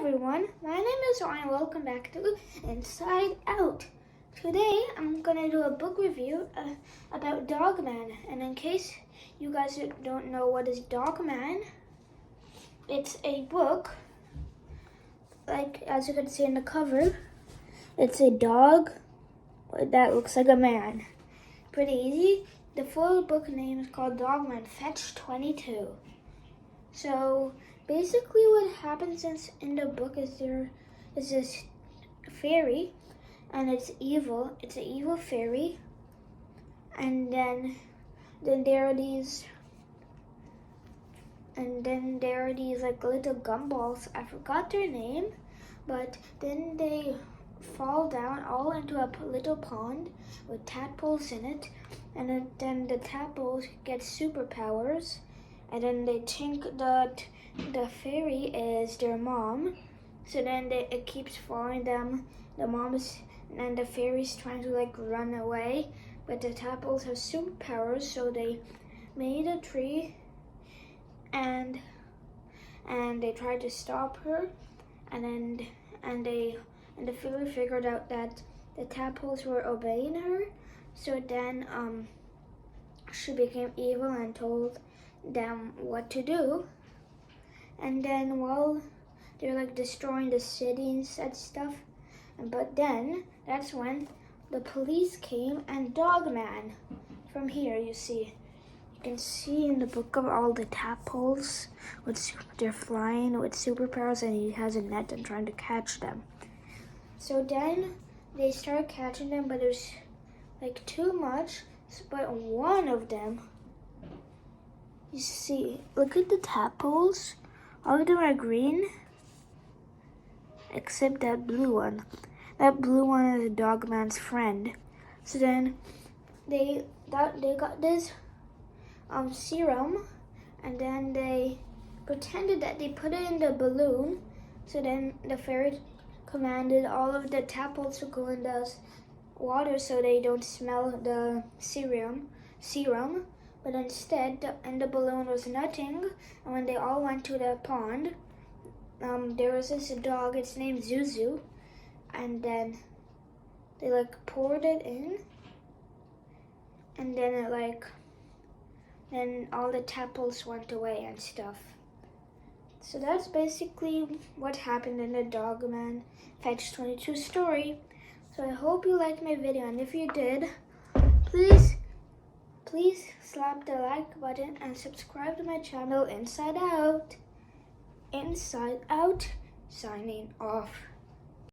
everyone, my name is Ryan. Welcome back to Inside Out. Today I'm gonna do a book review about Dogman. And in case you guys don't know what is Dogman, it's a book, like as you can see in the cover. It's a dog that looks like a man. Pretty easy. The full book name is called Dogman Fetch 22. So basically what happens in the book is there is this fairy, and it's evil. It's an evil fairy. And then there are these like little gumballs. I forgot their name, but then they fall down all into a little pond with tadpoles in it, and then the tadpoles get superpowers. And then they think that the fairy is their mom. So then it keeps following them. The mom's and the fairy's trying to like run away. But the tadpoles have superpowers, so they made a tree and they tried to stop her. And the fairy figured out that the tadpoles were obeying her. So then she became evil and told them what to do. And then while they're like destroying the city and such stuff, but then that's when the police came and Dogman, from here you can see in the book of all the tadpoles they're flying with superpowers, and he has a net and trying to catch them. So then they start catching them, but there's like too much. But one of them, you see, look at the tadpoles. All of them are green, except that blue one. That blue one is Dogman's friend. So then they got this serum, and then they pretended that they put it in the balloon. So then the fairy commanded all of the tadpoles to go in the water so they don't smell the serum. But instead, in the balloon was nothing. And when they all went to the pond, there was this dog. It's named Zuzu, and then they like poured it in, and then then all the tadpoles went away and stuff. So that's basically what happened in the Dogman Fetch 22 story. So I hope you liked my video, and if you did, please slap the like button and subscribe to my channel Inside Out. Inside Out, signing off.